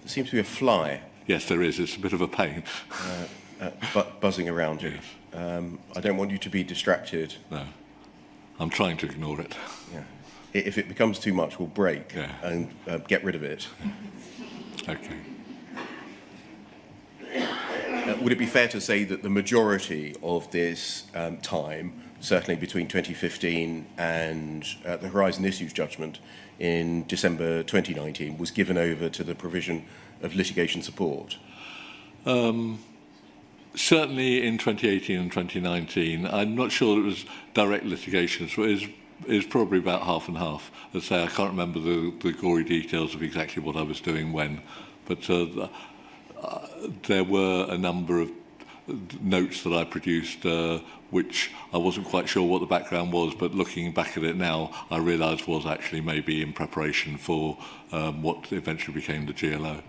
seems to be a fly. Yes, there is. It's a bit of a pain. Buzzing around you. Yes. I don't want you to be distracted. No. I'm trying to ignore it. Yeah. If it becomes too much, we'll break and get rid of it. Okay. Would it be fair to say that the majority of this time, certainly between 2015 and the Horizon Issues judgment in December 2019, was given over to the provision of litigation support? Certainly in 2018 and 2019. I'm not sure it was direct litigation, so it is probably about half and half. As I say, I can't remember the gory details of exactly what I was doing when, but there were a number of notes that I produced which I wasn't quite sure what the background was, but looking back at it now, I realised was actually maybe in preparation for what eventually became the GLO.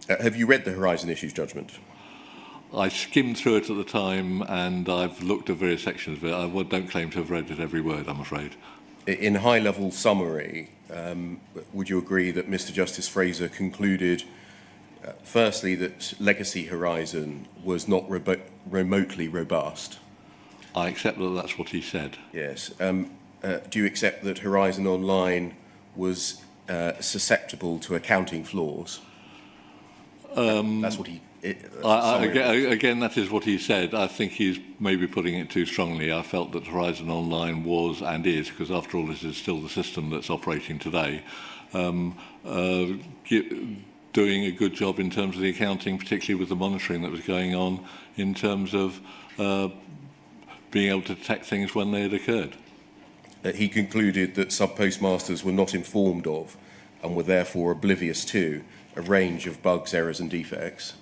Have you read the Horizon Issues judgment? I skimmed through it at the time, and I've looked at various sections of it. I don't claim to have read it every word, I'm afraid. In high-level summary, would you agree that Mr. Justice Fraser concluded, firstly, that legacy Horizon was not remotely robust? I accept that that's what he said. Yes. Do you accept that Horizon Online was susceptible to accounting flaws? That's what he... Again, that is what he said. I think he's maybe putting it too strongly. I felt that Horizon Online was and is, because after all this is still the system that's operating today, doing a good job in terms of the accounting, particularly with the monitoring that was going on in terms of being able to detect things when they had occurred. He concluded that sub-postmasters were not informed of and were therefore oblivious to a range of bugs, errors and defects.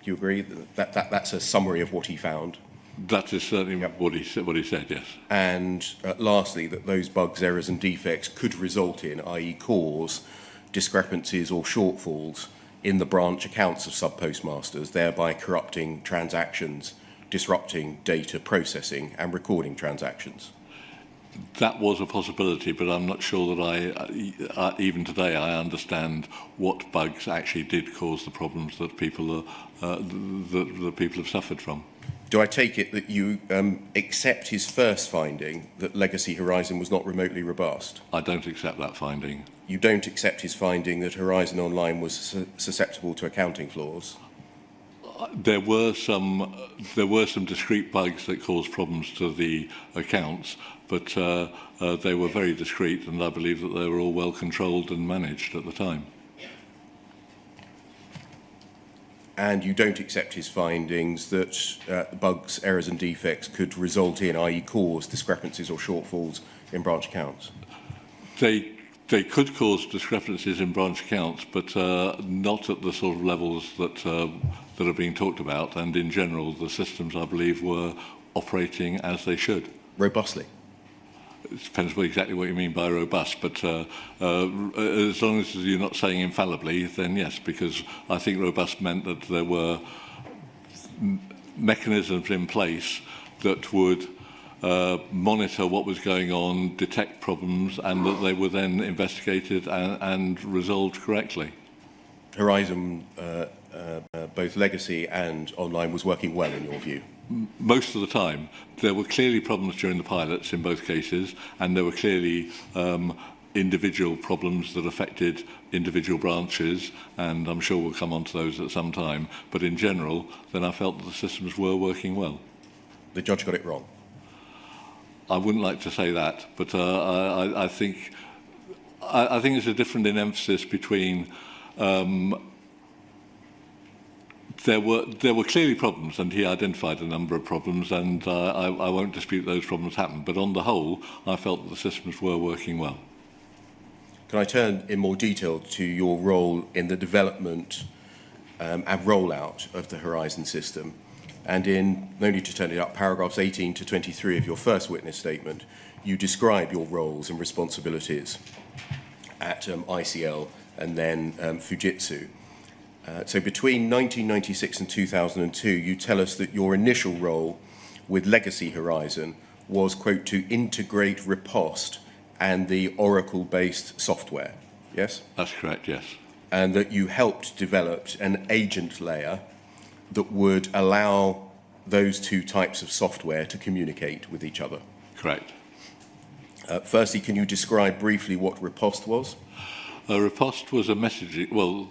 Do you agree that that's a summary of what he found? That is certainly what he said, yes. And lastly, that those bugs, errors and defects could result in, i.e. cause, discrepancies or shortfalls in the branch accounts of sub-postmasters, thereby corrupting transactions, disrupting data processing and recording transactions. That was a possibility, but I'm not sure that even today I understand what bugs actually did cause the problems that people have suffered from. Do I take it that you accept his first finding that Legacy Horizon was not remotely robust? I don't accept that finding. You don't accept his finding that Horizon Online was susceptible to accounting flaws? There were some discrete bugs that caused problems to the accounts, but they were very discrete, and I believe that they were all well controlled and managed at the time. And you don't accept his findings that bugs, errors and defects could result in, i.e. cause, discrepancies or shortfalls in branch accounts? They could cause discrepancies in branch accounts, but not at the sort of levels that are being talked about. And in general, the systems, I believe, were operating as they should. Robustly? It depends exactly what you mean by robust, but as long as you're not saying infallibly, then yes, because I think robust meant that there were mechanisms in place that would monitor what was going on, detect problems, and that they were then investigated and resolved correctly. Horizon, both legacy and online, was working well in your view? Most of the time. There were clearly problems during the pilots in both cases, and there were clearly individual problems that affected individual branches, and I'm sure we'll come on to those at some time. But in general, then I felt that the systems were working well. The judge got it wrong? I wouldn't like to say that, but I think there's a difference in emphasis between there were clearly problems, and he identified a number of problems, and I won't dispute those problems happened. But on the whole, I felt that the systems were working well. Can I turn in more detail to your role in the development and rollout of the Horizon system? And in, no need to turn it up, paragraphs 18 to 23 of your first witness statement, you describe your roles and responsibilities at ICL and then Fujitsu. So between 1996 and 2002, you tell us that your initial role with Legacy Horizon was, quote, to integrate riposte and the Oracle-based software, yes? That's correct, yes. And that you helped develop an agent layer that would allow those two types of software to communicate with each other. Correct. Firstly, can you describe briefly what riposte was? A riposte was a messaging, well,